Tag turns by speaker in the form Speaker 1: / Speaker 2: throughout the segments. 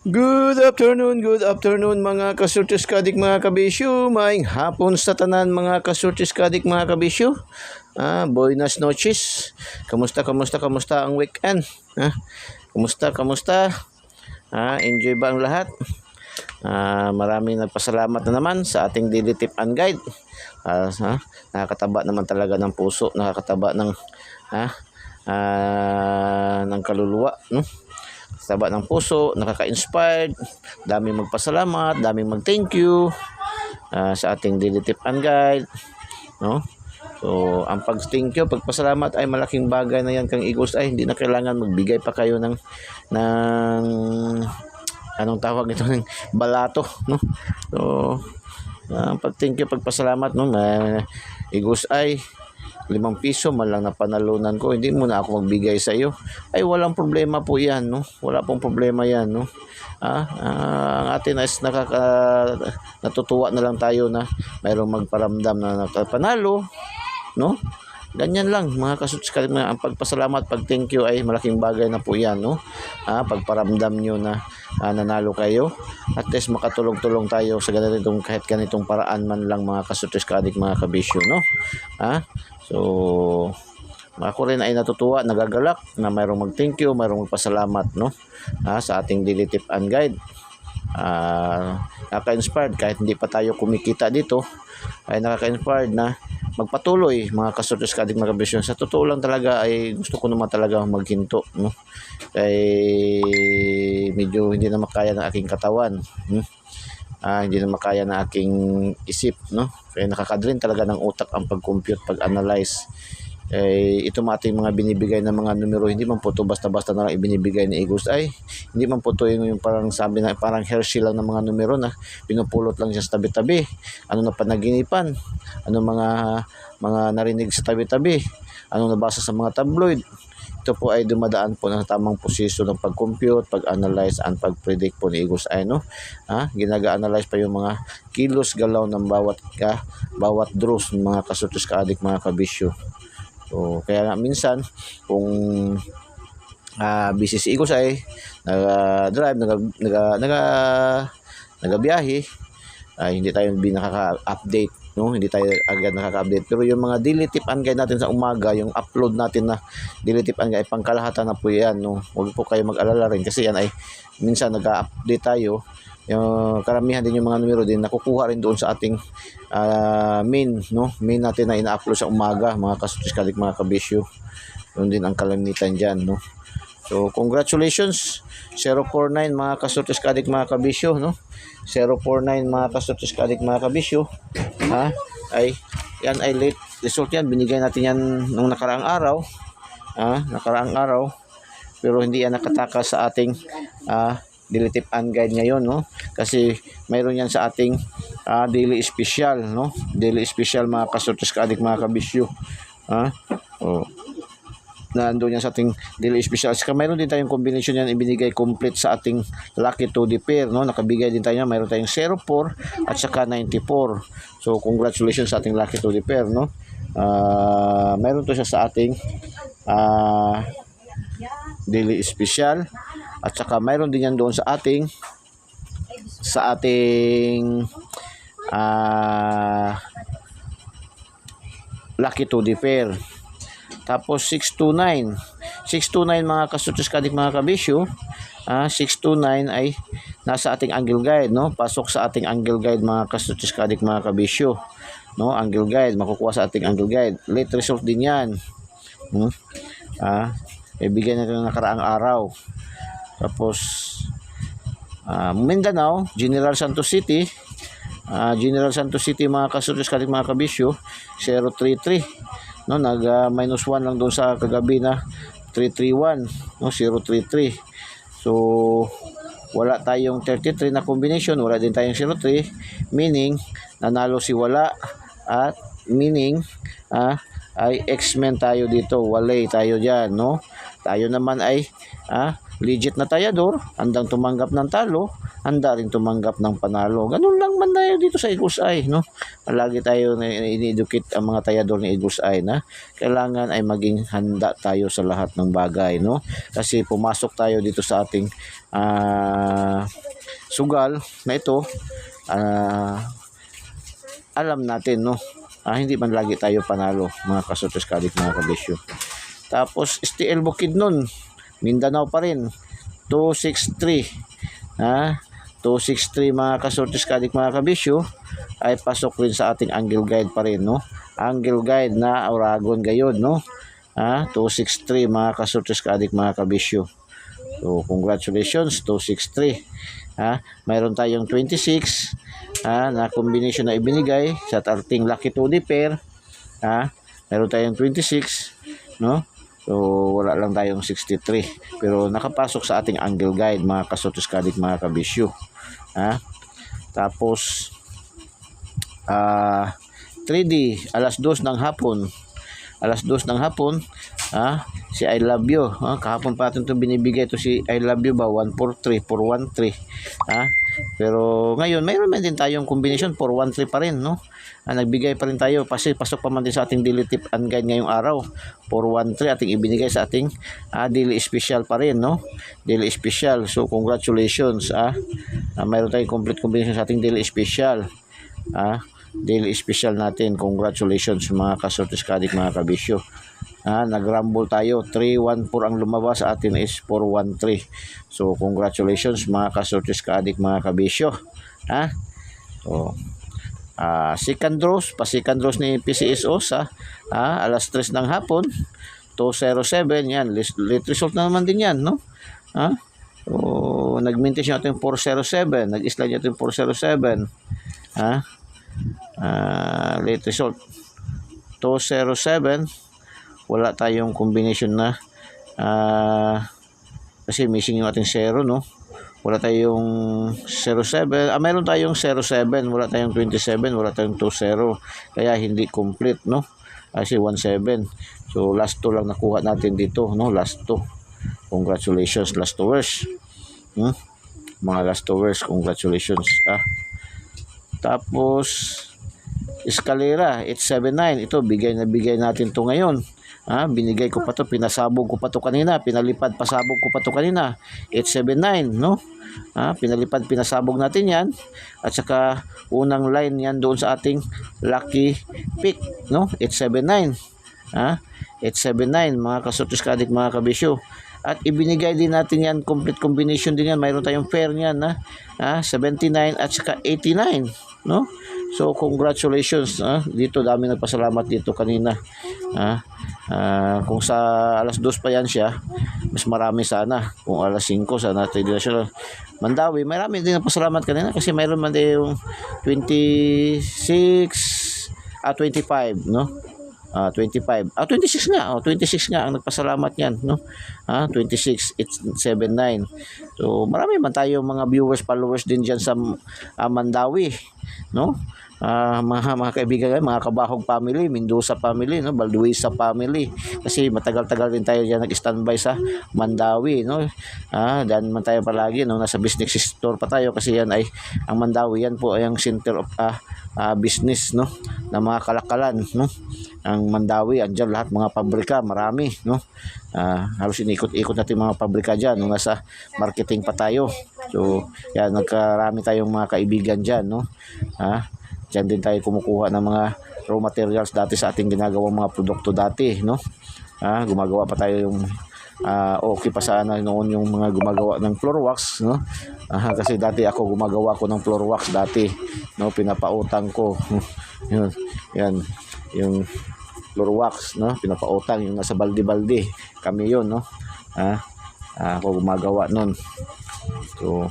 Speaker 1: Good afternoon mga kasurtis kadik mga kabisyo. Maayong hapon sa tanan mga kasurtis kadik mga kabisyo. Buenas noches. Kamusta ang weekend? Kamusta? Enjoy ba ang lahat? Maraming nagpasalamat na naman sa ating daily tip and guide. Nakakataba naman talaga ng puso, nakakataba ng kaluluwa, no? Taba ng puso, nakaka-inspired, daming magpasalamat, daming mag-thank you sa ating daily tip and guide, no? So, ang pag-thank you, pagpasalamat ay malaking bagay na yan kang Eagles. Ay hindi na kailangan magbigay pa kayo ng anong tawag ito, ng balato, no? So, ang pag-thank you, pagpasalamat, no? Eagles ay 5 piso man lang na panalunan ko, hindi mo na ako magbigay sa iyo, ay walang problema po yan, no? Wala pong problema yan, no? Ang atin is natutuwa na lang tayo na mayroong magparamdam na nakapanalo, no? Ganyan lang mga kasutskat, ang pagpasalamat, pag thank you ay malaking bagay na po yan, no? Pagparamdam nyo na nanalo kayo, at least makatulong-tulong tayo sa ganitong, kahit ganitong paraan man lang mga kasutskat, mga kabisyo, no? So, ako rin ay natutuwa, nagagalak na mayroong mag-thank you, mayroong magpasalamat, no? Sa ating daily tip and guide. Nakaka-inspired, kahit hindi pa tayo kumikita dito, ay nakaka-inspired na magpatuloy mga kasurtis kadik mga kabisyon. Sa totoo lang talaga ay gusto ko naman talaga maghinto, no? Kaya medyo hindi na makaya ng aking katawan, hindi na makaya ng aking isip, no? Kaya nakakadrin talaga ng utak ang pag-compute, pag-analyze. Ito ating mga binibigay na mga numero, hindi man po ito basta-basta na lang ibinibigay ni Eagles. Ay hindi man po ito yung parang sabi na parang Hershey lang ng mga numero na pinupulot lang siya sa tabi-tabi. Ano na panaginipan, ano mga narinig sa tabi-tabi, ano nabasa sa mga tabloid. Ito po ay dumadaan po ng tamang posisyon ng pag-compute, pag-analyze, and pag-predict po ni Eagles ay, no? Ginaga-analyze pa yung mga kilos galaw ng bawat draws ng mga kasutos kaadik mga kabisyo. So, kaya nga minsan kung busy si Eagles ay nag-drive, nagabiyahe, hindi tayo nakaka-update, no? Hindi tayo agad nakaka-update. Pero yung mga daily tip and guide natin sa umaga, yung upload natin na daily tip and guide, pangkalahatan na po yan, no? Huwag po kayo mag-alala rin kasi yan ay minsan nag-update tayo. Yung karamihan din yung mga numero din nakukuha rin doon sa ating main, no? Main natin na ina-upload sa umaga mga kasutis kadik mga kabisyo. Yun din ang kalamitan dyan, no? So congratulations 049 mga kasutis kadik mga kabisyo, no? 049 mga kasutis kadik mga kabisyo. Ay yan ay late result yan, binigay natin yan nung nakaraang araw, pero hindi yan nakatakas sa ating daily tip and guide ngayon, no? Kasi mayroon yan sa ating daily special, no? Daily special mga kasutos kaadik mga kabisyo. Nandoon yan sa ating daily special. Saka mayroon din tayong combination yan ibinigay complete sa ating lucky 2D pair, no? Nakabigay din tayo, mayroon tayong 04 at saka 94. So congratulations sa ating lucky 2D pair, no? Mayroon to siya sa ating daily special, at saka mayroon din yan doon sa ating lucky 2D pair. Tapos 629 mga kasutos kadik mga kabisyo. 629 ay nasa ating angle guide, no? Pasok sa ating angle guide mga kasutos kadik mga kabisyo, no? Angle guide, makukuha sa ating angle guide. Late result din yan. Ibigay natin ng nakaraang araw. Tapos Mindanao, General Santos City mga kasutos kadik mga kabisyo, 033, no? Nag minus 1 lang doon sa kagabi na 331, no? 033. So wala tayong 33 na combination, wala din tayong 03, meaning nanalo si wala, at meaning ay X-Men tayo dito, walay tayo diyan, no? Tayo naman ay legit na tayador, handang tumanggap ng talo, handa rin tumanggap ng panalo. Ganun lang man tayo dito sa Eagles Eye, no? Lagi tayo ini-educate ang mga tayador ni Eagles Eye na kailangan ay maging handa tayo sa lahat ng bagay, no? Kasi pumasok tayo dito sa ating sugal na ito, alam natin, no? Hindi man lagi tayo panalo, mga kasutos kadik, mga kabisyo. Tapos STL Bukidnon, Mindanao pa rin, 263. 263 mga kasortis kadik, mga kabisyo, ay pasok rin sa ating angle guide pa rin, no? Angle guide na Oragon Gayod, no? 263 mga kasortis kadik, mga kabisyo. So congratulations, 263. Mayroon tayong 26 na combination na ibinigay sa ating lucky 2D pair. Mayroon tayong 26, no? So wala lang tayong 63, pero nakapasok sa ating angle guide, mga kasutos kadik, mga kabisyo. Tapos 3D alas 2 ng hapon. Si I Love You, kahapon pa natin ito binibigay, ito si I Love You ba, 143, 413. Pero ngayon mayroon man din tayong combination 413 pa rin, no? Nagbigay pa rin tayo kasi pasok pa man din sa ating daily tip and guide ngayong araw. 413 ating ibinigay sa ating daily special pa rin, no? Daily special. So congratulations. Mayroon tayong complete combination sa ating daily special. Daily special natin. Congratulations, mga kasortis kadik, mga kabisyo. Nag-rumble tayo, 314 ang lumabas, sa atin is 413. So congratulations, mga kasortis kadik, mga kabisyo. So second draws ni PCSO sa alas 3 ng hapon, 207. Yan, late result na naman din yan, no? So nag-mintis yung ating 407, nag-slide yung ating 407. Late result 207. Wala tayong combination na kasi missing yung ating 0, no? Wala tayong 07. Meron tayong 07, wala tayong 27, wala tayong 20. Kaya hindi complete, no? Kasi 17. So last 2 lang nakuha natin dito, no? Last 2. Congratulations, last 2 mga last 2, congratulations. Tapos Escalera 879, ito bigay natin to ngayon. Binigay ko pa to, pinasabog ko pa to kanina, pinalipad, pasabog ko pa to kanina. 879, no? Pinasabog natin yan. At saka unang line yan doon sa ating lucky pick, no? 879. 879, mga kasutos kadik, mga kabisyo. At ibinigay din natin yan, complete combination din yan. Mayroon tayong pair niyan, 79 at saka 89, no? So congratulations, dito dami nagpasalamat dito kanina. Kung sa alas 2 pa yan siya, mas marami sana. Kung alas 5 sana traditional Mandawi, marami din nagpasalamat kanina kasi mayroon man din yung 26 25, no? 25. 26 nga. 26 nga ang nagpasalamat niyan, no? 26 879. So marami man tayo mga viewers, followers din diyan sa Mandawi, no? Mga kaibigan, mga Kabahog family, Mendoza family, no? Balduisa family, kasi matagal-tagal din tayo diyan nag-standby sa Mandawi, no? Dan man tayo palagi, no? Nasa business store pa tayo kasi yan ay ang Mandawi, yan po ay ang center of business, no? Na mga kalakalan, no? Ang Mandawi, andyan lahat mga pabrika, marami, no? Halos inikot-ikot natin mga pabrika dyan, no? Nasa marketing pa tayo. So yan, nagkarami tayong mga kaibigan dyan, no? Diyan din tayo kumukuha ng mga raw materials dati sa ating ginagawang mga produkto dati, no? Gumagawa pa tayo yung okay pa sana noon yung mga gumagawa ng floor wax, no? Kasi dati ako gumagawa ko ng floor wax dati, no? Pinapautang ko. Yan yung floor wax, no? Pinapautang yung nasa balde-balde. Kami yun, no? Ako gumagawa nun. So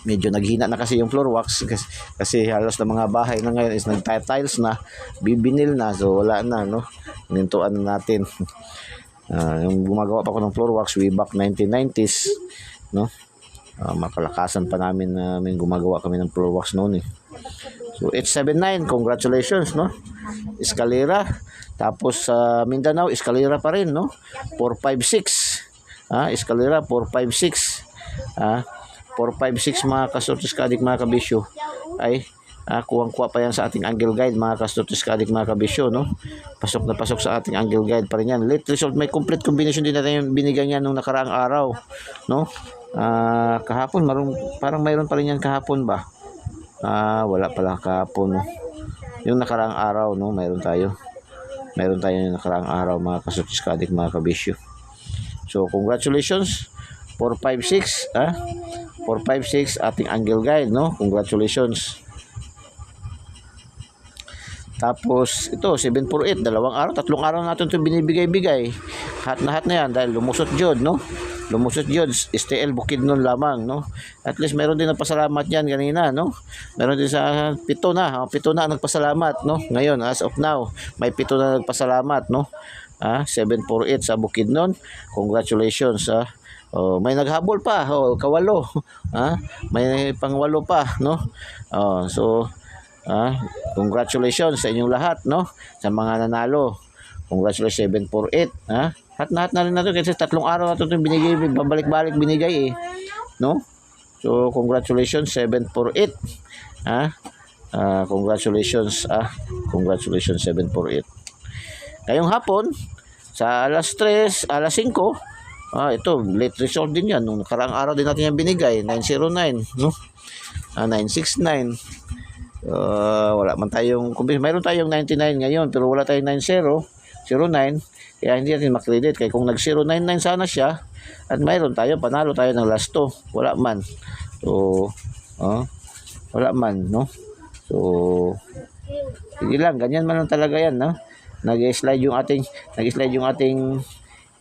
Speaker 1: medyo naghina na kasi yung floor wax kasi halos na mga bahay na ngayon is nag-tiles na, bibinil na, so wala na, no? Nintuan na natin. Yung gumagawa pa ko ng floor wax way back 1990s, no? Makalakasan pa namin gumagawa kami ng floor wax noon, eh. So 879, congratulations, no? Escalera. Tapos sa Mindanao, Escalera pa rin, no? 456. Escalera 456. 456 mga kasortis kadik mga kabisyo. Ay kuwang-kuha pa yan sa ating angle guide mga kasortis kadik mga kabisyo, no? Pasok na pasok sa ating angle guide pa rin yan. Late result, may complete combination din natin yung binigyan niya nung nakaraang araw, no? Kahapon parang mayroon pa rin yan kahapon ba? Wala pala kahapon, no? Yung nakaraang araw, no, mayroon tayo yung nakaraang araw mga kasortis kadik mga kabisyo. So congratulations 456, 456 ating angle guide, no? Congratulations. Tapos ito 748, tatlong araw natin ito binibigay-bigay. Hat na yan dahil lumusot jud, no? Lumusot jud STL Bukidnon lamang, no? At least meron din nagpasalamat yan kanina, no? Meron din sa pito na nagpasalamat, no? Ngayon as of now, may pito na nagpasalamat, no? 748 sa Bukidnon. Congratulations, may naghabol pa, kawalo. May pangwalo pa, no? So congratulations sa inyong lahat, no? Sa mga nanalo. Congratulations 748, Hat na rin natin kasi tatlong araw na ito binigay, babalik-balik binigay no? So congratulations 748. Congratulations, congratulations 748. Ngayong hapon sa alas 3, alas 5, ito late result din yan. Nung nakaraang araw din natin yan binigay, 909, no? 969. Wala man tayong, mayroon tayong 99 ngayon pero wala tayong 9009, kaya hindi natin makredit. Kaya kung nag 099 sana siya at mayroon tayo, panalo tayo ng last 2, wala man. So wala man, no? So hindi lang, ganyan man lang talaga yan, no? Nag-slide yung ating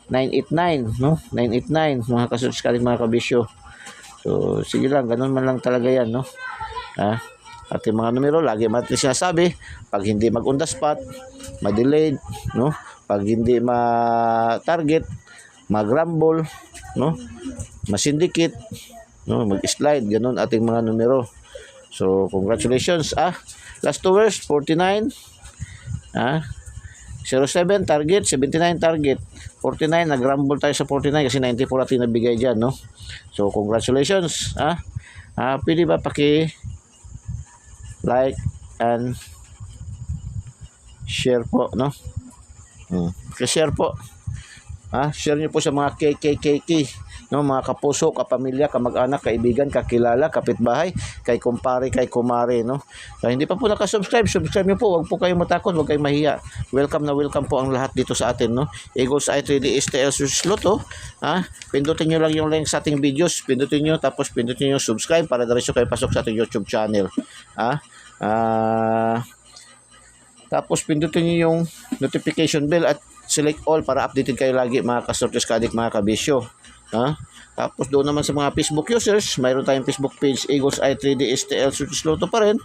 Speaker 1: 989, no? 989 mga kasortis kadik mga kabisyo. So sige lang, ganun man lang talaga yan, no? Ating mga numero, lagi natin sinasabi, pag hindi mag-on the spot, ma-delayed, no? Pag hindi ma-target, mag-rumble, no? Ma-syndicate, no? Mag-slide, ganun ating mga numero. So, congratulations, last 2 hours, 49, 07 target, 79 target, 49, nag-rumble tayo sa 49 kasi 94 natin nabigay dyan, no? So, congratulations, pwede ba like and share po, no? Share po. Share niyo po sa mga KKKK, no? Mga kapuso, kapamilya, kamag-anak, kaibigan, kakilala, kapitbahay, kay kumpare, kay kumare, no? So, hindi pa po subscribe niyo po. Huwag po kayong matakot, huwag kayong mahiya. Welcome po ang lahat dito sa atin, no? Eagles Eye 3D STL Sloto. Pindutin niyo lang yung link sa ating videos, pindutin niyo, tapos pindutin niyo subscribe para diretso kayo pasok sa ating YouTube channel. Tapos pindutin niyo yung notification bell at select all para updated kayo lagi mga kasortis kadik mga kabisyo. Tapos doon naman sa mga Facebook users, mayroon tayong Facebook page Eagles Eye 3D STL Sloto pa rin.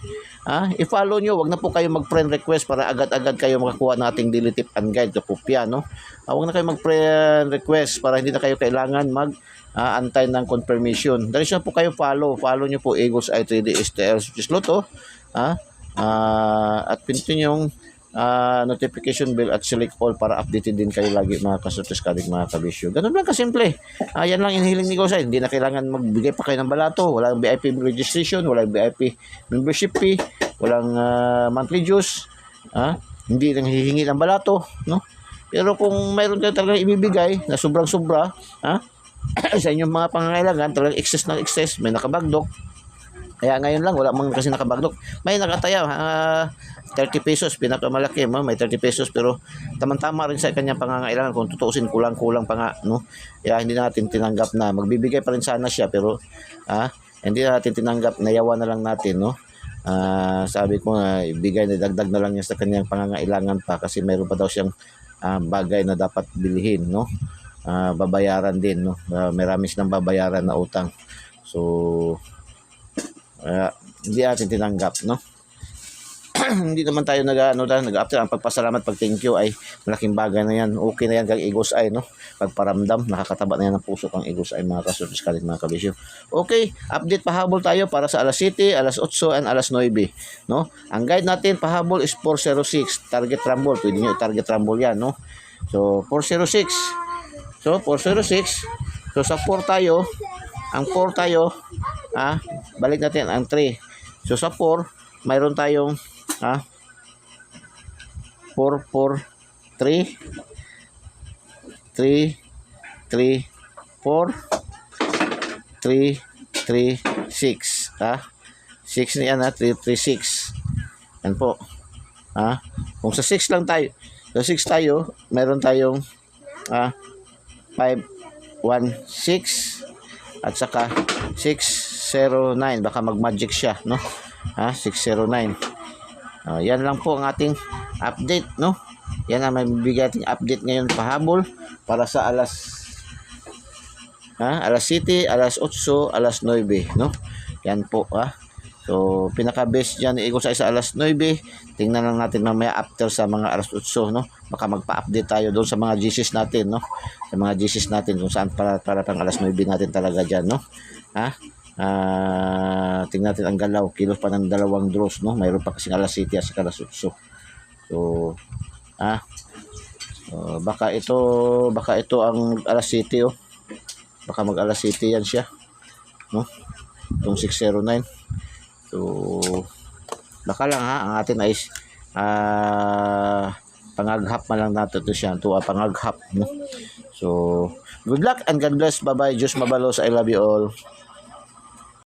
Speaker 1: I-follow nyo, wag na po kayo mag-friend request para agad-agad kayo makakuha nating daily tip and guide kapupya, no? Wag na kayo mag-friend request para hindi na kayo kailangan antay ng confirmation. Dahil siya po kayo follow nyo po Eagles Eye 3D STL Sloto. At pindutin yung notification bell at select all para updated din kayo lagi mga kasortis kadik mga kabisyo. Ganun lang kasimple. Yan lang inihiling ni Gosay. Hindi na kailangan magbigay pa kayo ng balato. Walang VIP registration, walang VIP membership fee, walang monthly dues. Hindi nang hihingi ng balato, no? Pero kung mayroon kayo talagang ibibigay na sobrang-sobra, sa inyong mga pangangailangan, talagang excess, may nakabagdok. Kaya ngayon lang, wala mang kasi nakabagdok. May nakataya, 30 pesos, pinakamalaki, may 30 pesos, pero tamang-tama rin sa kanyang pangangailangan. Kung tutuusin, kulang-kulang pa nga, no? Kaya hindi natin tinanggap na, magbibigay pa rin sana siya, pero hindi natin tinanggap, nayawa na lang natin, no? Sabi ko nga, ibigay na dagdag na lang niya sa kanyang pangangailangan pa, kasi mayroon pa daw siyang bagay na dapat bilhin, no? Babayaran din, no? Marami silang babayaran na utang. So, hindi natin tinanggap, no? Hindi naman tayo nag-after. Ang pagpasalamat, pag thank you ay malaking bagay na yan. Okay na yan kang Eagles Eye, no? Pagparamdam, nakakataba na yan ng puso kang Eagles Eye mga kasortis kadik mga kabisyo. Okay, update pahabol tayo para sa alas 7, alas 8, and alas 9, no? Ang guide natin pahabol is 406, target rumble. Pwede nyo target rumble yan, no? So 406 So, 406. So, sa 4 tayo. Ang 4 tayo, balik natin ang 3. So, sa 4, mayroon tayong, 4, 4, 3, 3, 3, 4, 3, 3, 6. 6 na yan, 3, 3, 6. Yan po. Kung sa 6 lang tayo, sa 6 tayo, meron tayong 5, 1, 6 at saka 609. Baka mag-magic siya, no? 609. Yan lang po ang ating update, no? Yan ang may bibigay ating update ngayon pahabol para sa alas 7, alas 8, alas 9, no? Yan po, So, pinaka-best dyan, Eagles Eye sa alas 9. Tingnan lang natin mamaya after sa mga alas 8, no? Baka magpa-update tayo doon sa mga GCs natin, no? Sa mga GCs natin kung saan para pang alas 9 natin talaga dyan, no? Tingnan natin ang galaw. Kilos pa ng 2 draws, no? Mayroon pa kasing alas 7 at alas 8. So, baka ito ang alas 7, oh. Baka mag alas 7 yan siya, no? Itong 609. So, baka lang ang atin ay pangaghap man lang natin ito siya. Ito pangaghap, no? So, good luck and God bless. Bye-bye. Diyos mabalos. I love you all.